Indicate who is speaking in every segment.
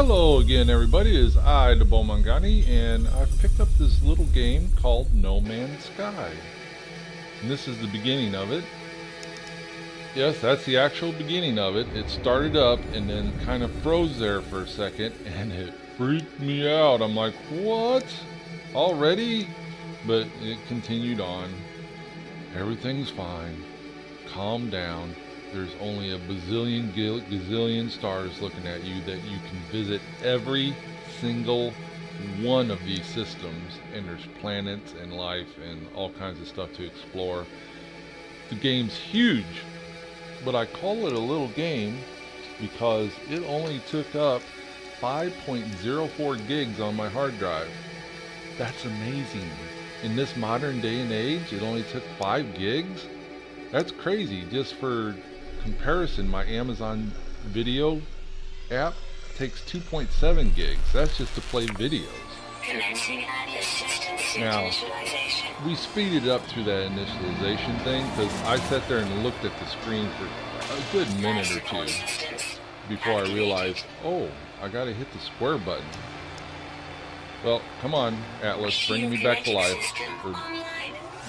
Speaker 1: Hello again, everybody. It is I, the Bowmanganie, and I've picked up this little game called No Man's Sky. And this is the beginning of it. Yes, that's the actual beginning of it. It started up and then kind of froze there for a second, and it freaked me out. I'm like, what? Already? But it continued on. Everything's fine. Calm down. There's only a bazillion gazillion stars looking at you that you can visit every single one of these systems, and there's planets and life and all kinds of stuff to explore. The game's huge, but I call it a little game because it only took up 5.04 gigs on my hard drive. That's amazing. In this modern day and age, it only took 5 gigs? That's crazy. Just for comparison, my Amazon video app takes 2.7 gigs. That's just to play videos. Now, we speeded up through that initialization thing because I sat there and looked at the screen for a good minute or two before I realized, oh, I gotta hit the square button. Well, come on, Atlas, bring me back to life, or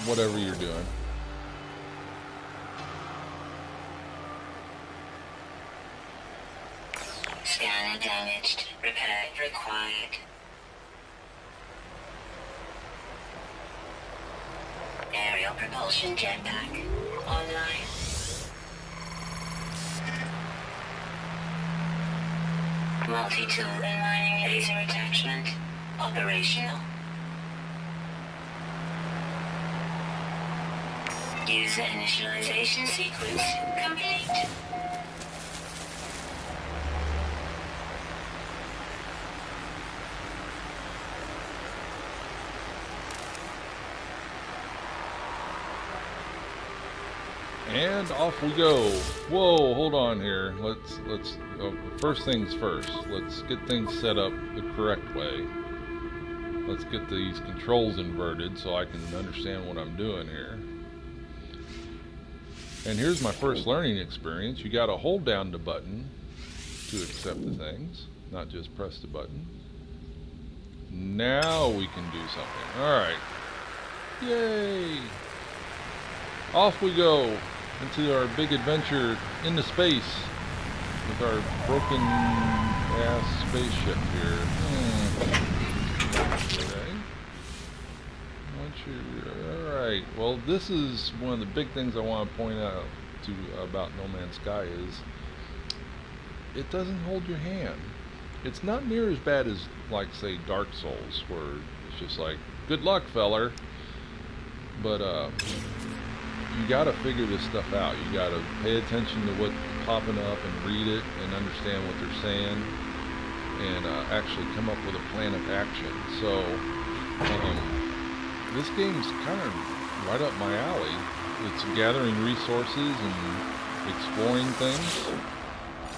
Speaker 1: whatever you're doing.
Speaker 2: Scanner damaged. Repair required. Aerial propulsion jetpack online. Multi-tool and mining laser attachment operational. User initialization sequence complete.
Speaker 1: And off we go. Whoa, hold on here. First things first. Let's get things set up the correct way. Let's get these controls inverted so I can understand what I'm doing here. And here's my first learning experience. You got to hold down the button to accept the things, not just press the button. Now we can do something. All right. Yay! Off we go into our big adventure into space with our broken ass spaceship here. Okay. Alright, well, this is one of the big things I want to point out about No Man's Sky is it doesn't hold your hand. It's not near as bad as, like, say, Dark Souls, where it's just like, good luck, feller. But you gotta figure this stuff out. You gotta pay attention to what's popping up and read it and understand what they're saying, and actually come up with a plan of action. So this game's kind of right up my alley. It's gathering resources and exploring things.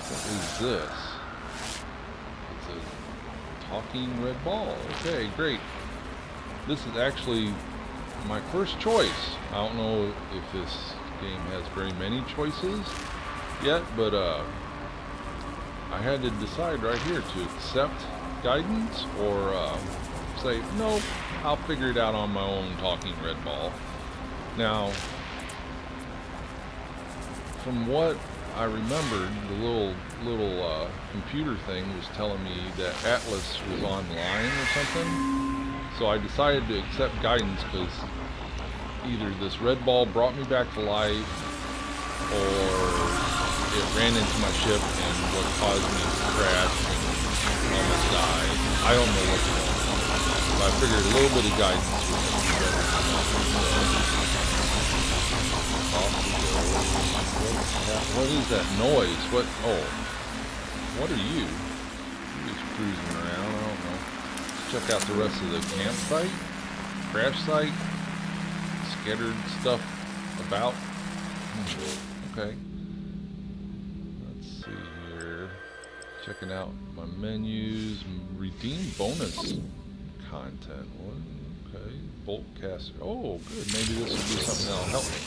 Speaker 1: What is this? It's a talking red ball. Okay, great. This is actually my first choice. I don't know if this game has very many choices yet, but I had to decide right here to accept guidance or say, no, I'll figure it out on my own talking red ball. Now, from what I remembered, the little computer thing was telling me that Atlas was online or something. So I decided to accept guidance because either this red ball brought me back to life or it ran into my ship and what caused me to crash and almost die. I don't know what's going on. But I figured a little bit of guidance would make me better. What is that noise? What? Oh. What are you? You're just cruising around. I don't know. Check out the rest of the campsite, crash site, scattered stuff about. Okay. Let's see here. Checking out my menus, redeem bonus content. What? Okay. Bolt caster. Oh, good. Maybe this will be something that'll help me.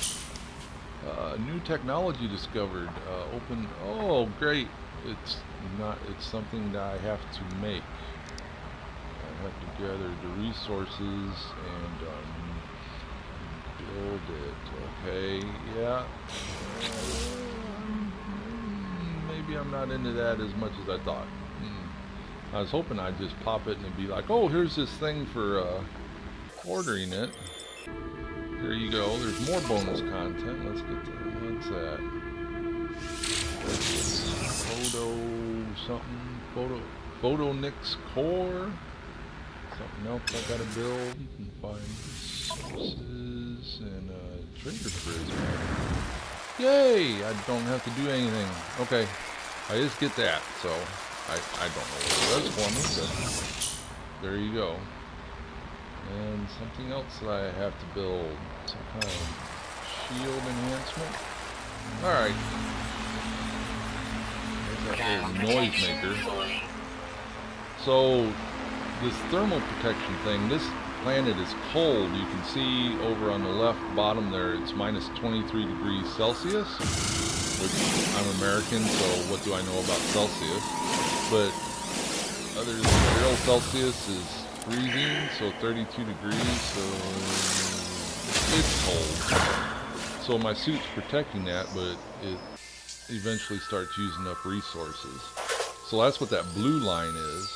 Speaker 1: New technology discovered. Open. Oh, great! It's not. It's something that I have to make. I have to gather the resources and build it. Okay. Yeah. Maybe I'm not into that as much as I thought. I was hoping I'd just pop it and it'd be like, oh, here's this thing for ordering it. There you go. There's more bonus content. Let's get to what's that? Photo something. Photo Nix Core. Something else I gotta build. And find resources and trader prism. Yay! I don't have to do anything. Okay. I just get that, so I don't know what it does for me, but there you go. And something else that I have to build. Some kind of shield enhancement. Alright. There's that little noisemaker. So, this thermal protection thing, this planet is cold. You can see over on the left bottom there, it's minus 23 degrees Celsius. Which, I'm American, so what do I know about Celsius? But, other than real Celsius is freezing, so 32 degrees, so it's cold. So my suit's protecting that, but it eventually starts using up resources. So that's what that blue line is.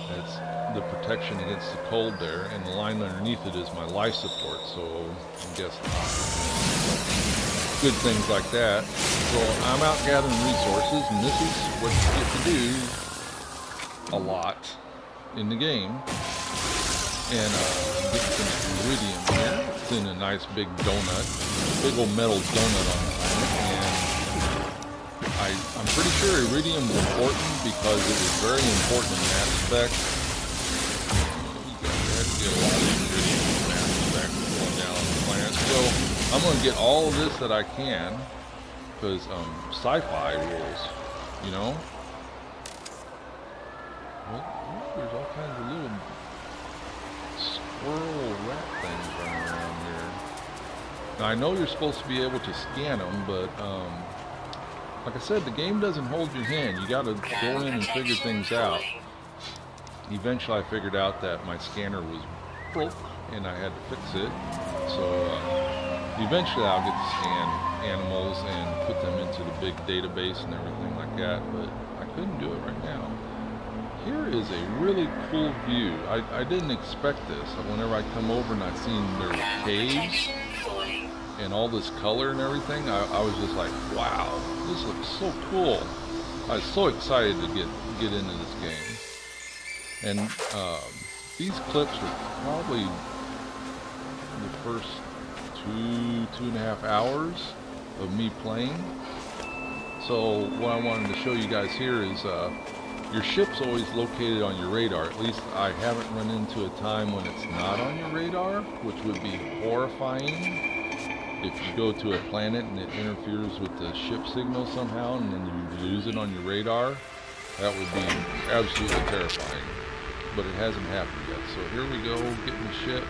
Speaker 1: That's the protection against the cold there, and the line underneath it is my life support, so I guess good things like that. So I'm out gathering resources, and this is what you get to do a lot in the game. And get some iridium here. It's in a nice big donut, big old metal donut on the planet. And I'm pretty sure iridium is important because it was very important in Mass Effect. You had to get a lot of iridium in Mass Effect going down on the planet. So I'm going to get all of this that I can because sci-fi rules, you know. There's all kinds of little squirrel rat things running around here. Now I know you're supposed to be able to scan them, but like I said, the game doesn't hold your hand. You got to go in and figure things out. Eventually I figured out that my scanner was broke and I had to fix it. So eventually I'll get to scan animals and put them into the big database and everything like that, but I couldn't do it right now. Here is a really cool view. I didn't expect this. Whenever I come over and I seen their caves and all this color and everything, I was just like, wow, this looks so cool. I was so excited to get into this game. And these clips were probably the first 2.5 hours of me playing. So what I wanted to show you guys here is your ship's always located on your radar. At least I haven't run into a time when it's not on your radar, which would be horrifying. If you go to a planet and it interferes with the ship signal somehow and then you lose it on your radar, that would be absolutely terrifying. But it hasn't happened yet. So here we go, getting the ship.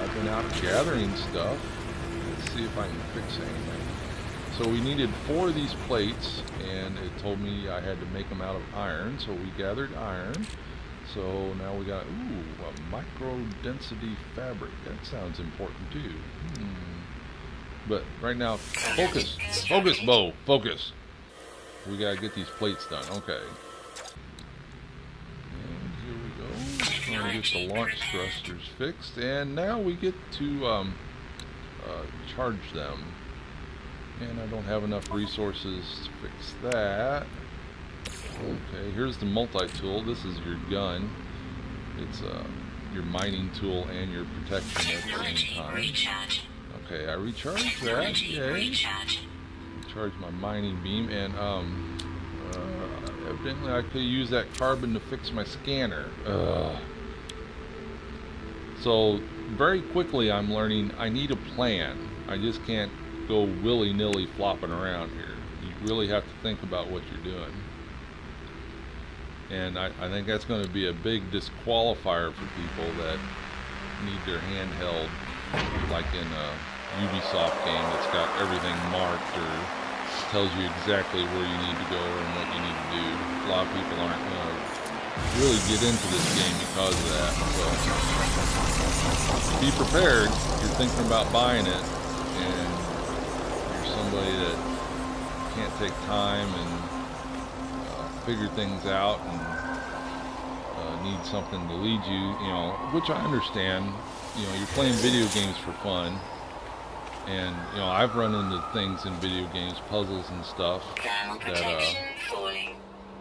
Speaker 1: I've been out gathering stuff. Let's see if I can fix anything. So we needed 4 of these plates, and it told me I had to make them out of iron, so we gathered iron. So now we got, a micro-density fabric. That sounds important too. But right now, focus, Bo, focus. We gotta get these plates done, okay. And here we go. Trying to get the launch thrusters fixed, and now we get to charge them. And I don't have enough resources to fix that. Okay, here's the multi-tool. This is your gun. It's your mining tool and your protection at the same time. Okay, I recharged that. Yay. Recharge my mining beam, and evidently I could use that carbon to fix my scanner. So very quickly I'm learning I need a plan. I just can't go willy-nilly flopping around here. You really have to think about what you're doing. And I think that's going to be a big disqualifier for people that need their handheld, like in Ubisoft game that's got everything marked or tells you exactly where you need to go and what you need to do. A lot of people aren't going to really get into this game because of that. So be prepared. You're thinking about buying it and you're somebody that can't take time and figure things out and need something to lead you, which I understand. You're playing video games for fun, and I've run into things in video games, puzzles and stuff that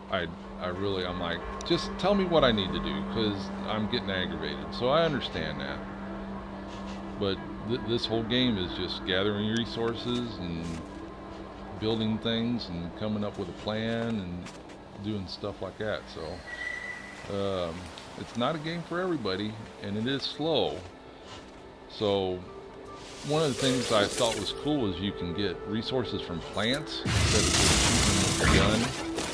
Speaker 1: I'm like, just tell me what I need to do because I'm getting aggravated. So I understand that, but this whole game is just gathering resources and building things and coming up with a plan and doing stuff like that. So it's not a game for everybody, and it is slow. So one of the things I thought was cool is you can get resources from plants instead of just shooting them with a gun.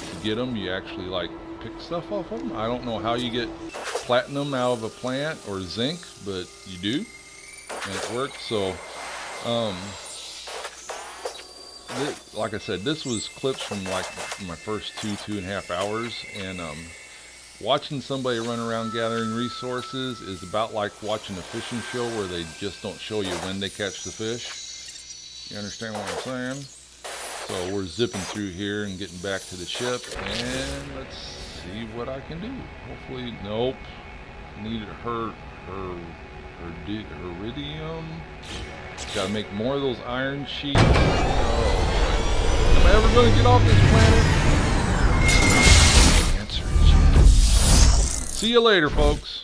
Speaker 1: To get them, you actually like pick stuff off of them. I don't know how you get platinum out of a plant or zinc, but you do, and it works. So like I said, this was clips from like my first 2.5 hours, and watching somebody run around gathering resources is about like watching a fishing show where they just don't show you when they catch the fish. You understand what I'm saying? So we're zipping through here and getting back to the ship, and let's see what I can do. Hopefully, nope. Needed iridium. Gotta make more of those iron sheets. Oh, am I ever gonna get off this planet? The answer is yes. See you later, folks.